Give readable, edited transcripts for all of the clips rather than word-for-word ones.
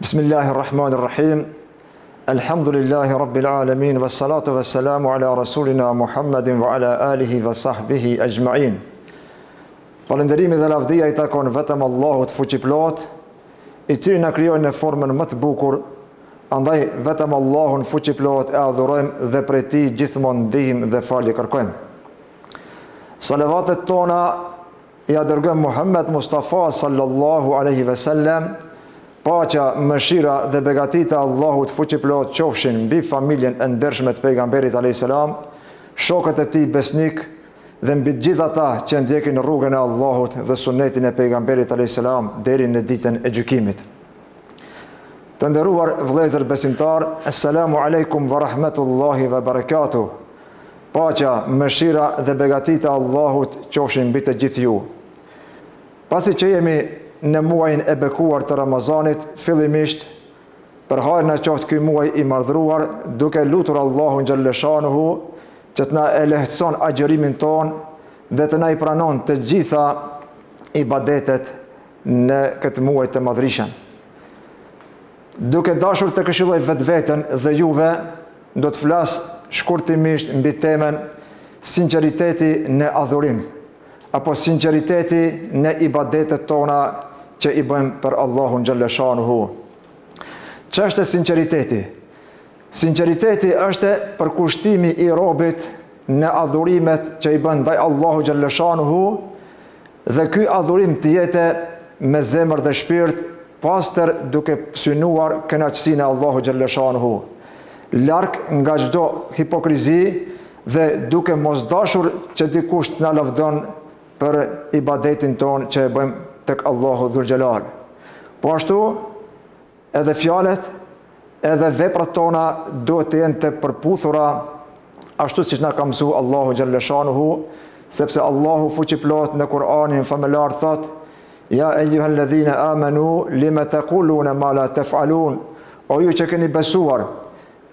Bismillahirrahmanirrahim. Alhamdulillahi rabbil alamin, wassalatu wassalamu ala rasulina Muhammadin wa ala alihi wa sahbihi ajma'in. Falënderimi dhe lavdia I takon vetëm Allahut fuqiplot, I cili na krijoi në formën më të bukur, andaj vetëm Allahun fuqiplot e adhurojmë dhe prej Tij gjithmonë ndihmë dhe falje kërkojmë. Salavatet tona I dërgojmë Muhammed Mustafa sallallahu alaihi wasallam, paqja, mëshira dhe begatita Allahut fuqiplot qofshin mbi familjen e ndershme të pejgamberit alayhis salam, shokët e tij besnik dhe mbi të gjithë ata që ndjekin rrugën e Allahut dhe sunetin e pejgamberit alayhis salam deri në ditën e gjykimit. Të nderuar vëllezër besimtar, assalamu alaikum wa rahmatullahi wa barakatuh. Paqja, mëshira dhe begatita Allahut qofshin mbi të gjithë ju. Pasi që jemi në muajin e bekuar të Ramazanit, fillimisht për hajrin e qoftë ky muaj I mardhruar, duke lutur Allahun xhalleshanuhu që të na e lehtëson agjërimin ton dhe të na I pranon të gjitha ibadetet në këtë muaj të madhrishëm. Duke dashur të këshilloj vetveten dhe juve, do të flas shkurtimisht mbi temën sinqeriteti në adhurim, apo sinqeriteti në ibadetet tona që I bëjmë për Allahun xhalleshanuhu. Ç'është sinqeriteti? Sinqeriteti është përkushtimi I robit në adhurimet që I bën ndaj Allahut xhalleshanuhu, dhe ky adhurim të jetë me zemër dhe shpirt, pastër duke synuar kënaqësinë e Allahut xhalleshanuhu, larg nga çdo hipokrizi dhe duke mos dashur që dikush na lavdon për ibadetin ton që e bëjmë tek Allahu dhul xhelal. Po ashtu edhe fjalët, edhe veprat tona duhet të jenë të përputhura ashtu siç na ka mësuar Allahu xhalleshanuhu, sepse Allahu fuqiplot në Kur'anin famëlar thot: Ja eyyuhalladhina amanu lima taquluna ma la taf'alun. O ju që keni besuar,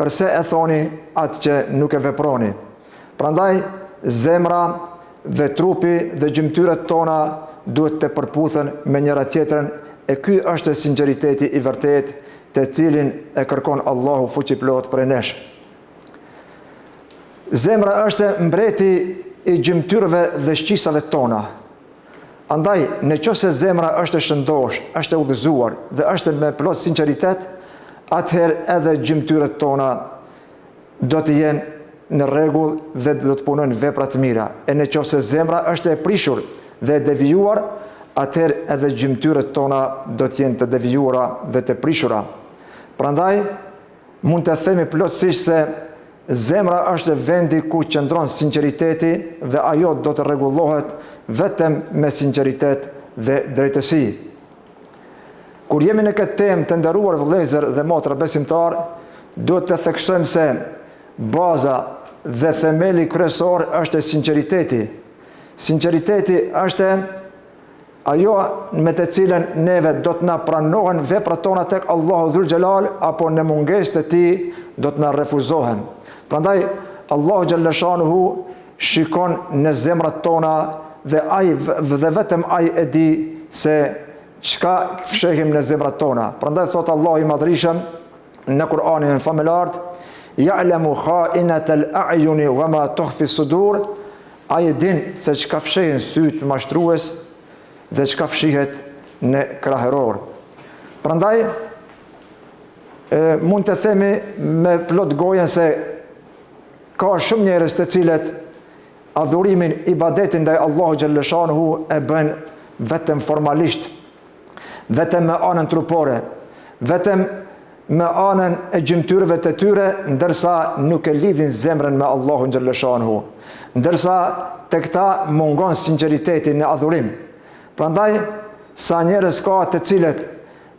përse e thoni atë që nuk e veproni? Prandaj zemra dhe trupi dhe gjymtyrët tona duhet të përputhen me njëra tjetrën, e ky është sinqeriteti I vërtet të cilin e kërkon Allahu fuqiplot prej nesh. Zemra është mbreti I gjymtyrëve dhe shqisave tona. Andaj, nëse zemra është shëndosh, është udhëzuar dhe është me plot sinqeritet, atëherë edhe gjymtyrët tona do të jenë në rregull dhe do të punojnë vepra të mira. E nëse zemra është e prishur dhe e devijuar, atëherë edhe gjymtyrët tona do të jenë të devijuara dhe të prishura. Prandaj, mund të themi plotësisht se zemra është vendi ku qëndron sinqeriteti dhe ajo do të rregullohet vetëm me sinqeritet dhe drejtësi. Kur jemi në këtë temë, të nderuar vëllezër dhe motra besimtar, duhet të theksojmë se baza dhe themeli kryesor është sinqeriteti. Sinqeriteti është ajo me të cilën neve do të na pranohen veprat tona tek Allahu dhul xhelal, apo në mungesë të Tij do të na refuzohen. Prandaj Allahu xhalleshanuhu shikon në zemrat tona dhe vetëm ai e di se çka fshehim në zemrat tona. Prandaj thot Allahu I madhrishëm në Kur'anin famëlar: Ya'lamu kha'inatal a'yuni wa ma tukhfi as-sudur. Ai e din se çka fshehin sytë mashtrues dhe çka fshihet në krahëror. Prandaj mund të themi me plot gojen se ka shumë njerëz të cilët adhurimin, ibadetin ndaj Allahu xhalleshanuhu e bën vetëm formalisht, vetëm me anën trupore, vetëm me anën e gjymtyrëve të tyre, ndërsa nuk e lidhin zemrën me Allahun xhalleshanuhu, ndërsa te këta mungon sinqeriteti në adhurim. Prandaj sa njerëz ka të cilët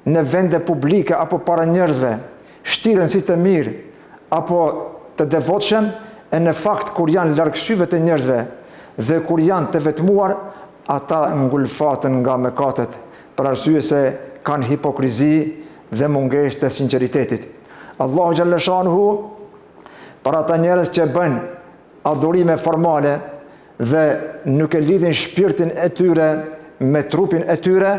në vende publike apo para njerëzve shtiren si të mirë apo të devotshëm, e në fakt kur janë larg syve të njerëzve dhe kur janë të vetmuar, ata ngulfaten nga mëkatet, për arsye se kanë hipokrizi dhe mungesë të sinqeritetit. Allahu xhalleshanuhu për ata njerëz që bën adhurime formale dhe nuk e lidhin shpirtin e tyre me trupin e tyre,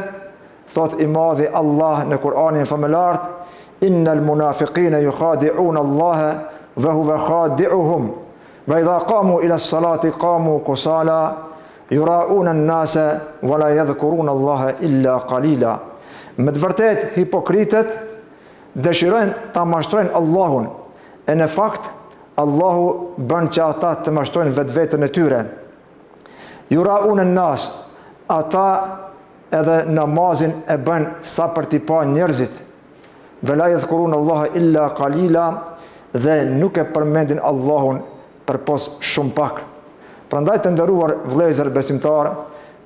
thot i madhi Allah në Kur'anin famëlart, innal munafiqina yukhadi'una Allaha wa huwa khadi'uhum wa idha qamu ila as-salati qamu kusala yura'una an-nasa wa la yadhkuruna Allaha illa qalila. Me të vërtet hipokritët dëshirojnë ta mashtrojnë Allahun, e në fakt Allahu bën që ata të mashtrojnë vetveten e tyre. Yura'una an-nas, ata edhe namazin e bën sa për t'i pa njerëzit. Vela yadhkuruna Allaha illa qalila, dhe nuk e përmendin Allahun përpos shumë pak. Prandaj të nderuar vëllezër besimtar,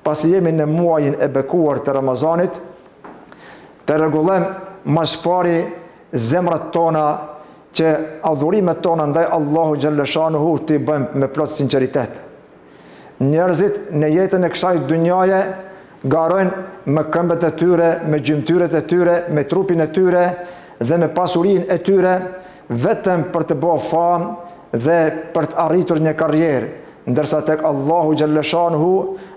pasi jemi në muajin e bekuar të Ramazanit, të rregullojmë mas pari zemrat tona që adhurimet tona ndaj Allahu xhallashanuhu t'i bëjmë me plot sinqeritet. Njerëzit në jetën e kësaj dunjaje garojnë me këmbët e tyre, me gjymtyrët e tyre, me trupin e tyre dhe me pasurinë e tyre, vetëm për të bërë famë dhe për të arritur një karrierë, ndërsa tek Allahu xhallashanuhu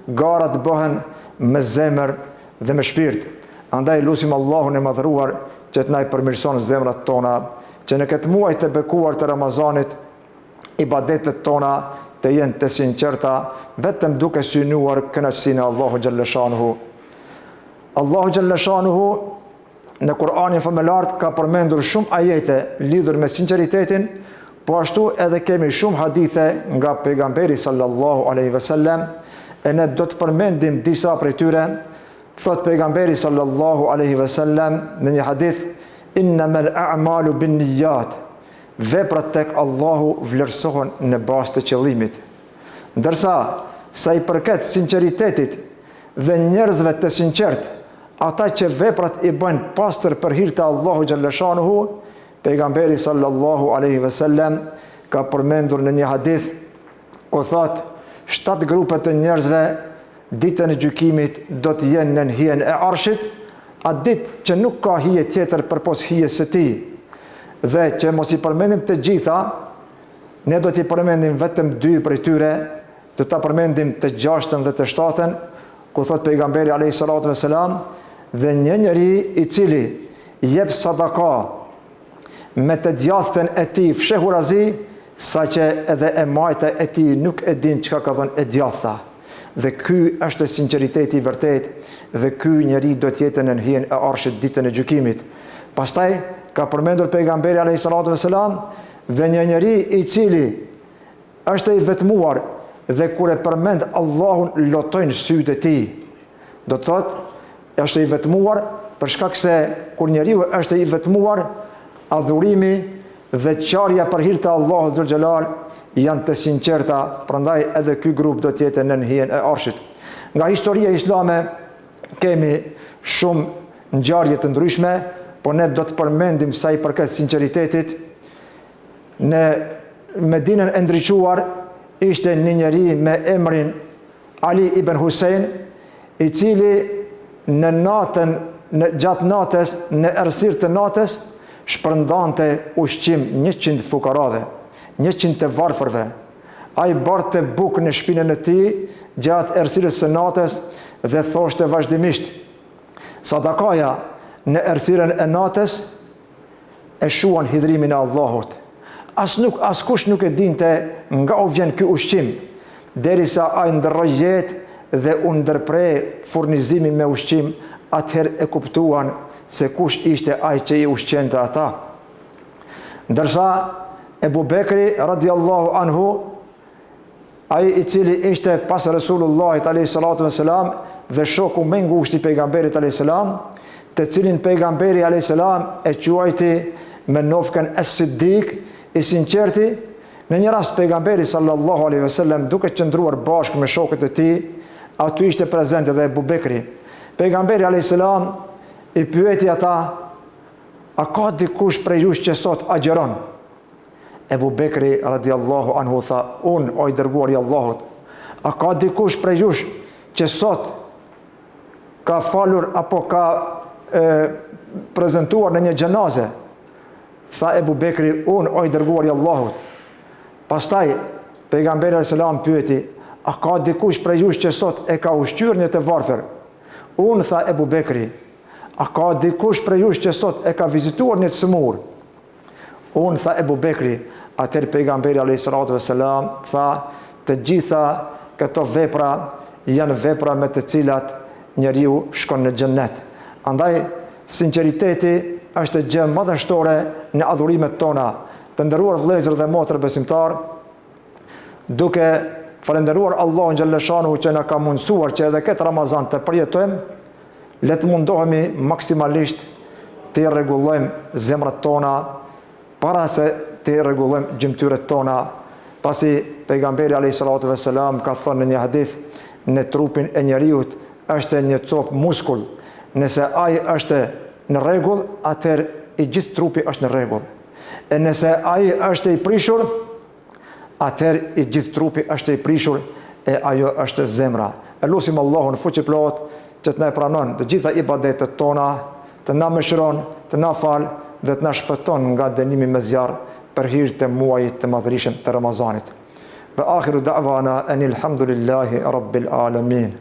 garat bëhen me zemër dhe me shpirt. Andaj lutim Allahun e madhëruar që të na i përmirëson zemrat tona, që në këtë muaj të bekuar të Ramazanit ibadetet tona të jenë të sinqerta, vetëm duke synuar kënaqësinë e Allahu xhallashanuhu. Allahu xhallashanuhu në Kur'anin famëlart ka përmendur shumë ajete lidhur me sinqeritetin, po ashtu edhe kemi shumë hadithe nga pejgamberi sallallahu alaihi wasallam, e ne do të përmendim disa prej tyre. Thot pejgamberi sallallahu alaihi wasallam në një hadith, innamal a'malu binniyat, veprat tek Allahu vlerësohen në bazë të qëllimit. Ndërsa sa i përket sinqeritetit dhe njerëzve të sinqert, ata që veprat i bëjnë pastër për hir të Allahu xhallashanuhu, pejgamberi sallallahu alaihi wasallam ka përmendur në një hadith ku thot 7 grupe të njerëzve ditën e gjykimit do të jenë në hijen e Arshit, atë ditë që nuk ka hije tjetër përpos hijes së tij. Dhe që mos i përmendim të gjitha, ne do t'i përmendim vetëm 2 prej tyre, do ta përmendim të 6-ën dhe të 7-ën, ku thot pejgamberi alayhi salatu vesselam, dhe një njeri i cili jep sadaka me të djathtën e tij fshehurazi, saqë edhe e majta e tij nuk e din çka ka dhënë e djathta. Dhe ky është sinqeriteti i vërtet, dhe ky njeri do të jetë në hijen e Arshit ditën e gjykimit. Pastaj ka përmendur pejgamberi alayhi salatu vesselam, dhe një njeri i cili është i vetmuar dhe kur e përmend Allahun lotojnë sytë e tij. Do të thotë është i vetmuar për shkak se kur njeriu është i vetmuar, adhurimi dhe qarja për hir të Allahut dhul xhelal janë të sinqerta, prandaj edhe ky grup do të jetë në hijen e Arshit. Nga historia islame kemi shumë ngjarje të ndryshme, por ne do të përmendim sa i përket sinqeritetit. Në Medinën e ndriçuar ishte një njeri me emrin Ali ibn Husein, i cili në natën, gjatë natës, në errësirë të natës, shpërndante ushqim 100 fukarave, 100 të varfërve. Ai barte bukë në shpinën e tij gjatë errësirës së natës dhe thoshte vazhdimisht: sadakaja në errësirën e natës e shuan hidhrimin e Allahut. Askush nuk e dinte nga u vjen ky ushqim, derisa ai ndrroi jetë dhe u ndërprej furnizimin me ushqim, atëherë e kuptuan se kush ishte ai që i ushqente ata. Ndërsa Ebu Bekri radiallahu anhu, ai i cili ishte pas Resulullahit alayhi salatu vesselam dhe shoku më i ngushtë i pejgamberit alayhi salam, të cilin pejgamberi alayhi salam e quajti me novkën as-Siddiq, i sinqerti, në një rast pejgamberi sallallahu alaihi wasallam duke qëndruar bashkë me shokët e tij, aty ishte prezent edhe Ebu Bekri. Pejgamberi alayhi salam i pyeti ata: a ka dikush prej jush që sot agjeron? Ebu Bekri radiallahu anhu tha: unë, o i dërguari i Allahut. A ka dikush prej jush që sot ka falur apo ka prezentuar në një xhenaze? Tha Ebu Bekri: unë, o i dërguari i Allahut. Pastaj pejgamberi alayhis salam pyeti: a ka dikush prej jush që sot e ka ushqyer një të varfër? Unë, tha Ebu Bekri. A ka dikush prej jush që sot e ka vizituar një smur? Unë, tha Ebu Bekri, atër pejgamberi a.s. tha, të gjitha këto vepra janë vepra me të cilat njeriu shkon në xhennet. Andaj, sinqeriteti është gjë madhështore në adhurimet tona. Të nderuar vëllezër dhe motra besimtar, duke falendëruar Allahun xhalleshanu që na ka mundsuar që edhe këtë Ramazan të përjetojmë, le të mundohemi maksimalisht të rregullojmë zemrat tona para se të rregullojmë gjymtyrët tona, pasi pejgamberi a.s. ka thënë në një hadith, në trupin e njeriut është një copë muskull, nëse ai është në rregull, atëherë i gjithë trupi është në rregull. E nëse ai është i prishur, atëherë i gjithë trupi është i prishur, e ajo është zemra. E lutim Allahun fuqiplot që të na pranon të gjitha ibadetet tona, të na mëshiron, të na fal dhe të na shpëton nga dënimi me zjarr për hir të muajit të madhërisëm të Ramazanit. Wa akhiru da'wana anil hamdulillahi rabbil alamin.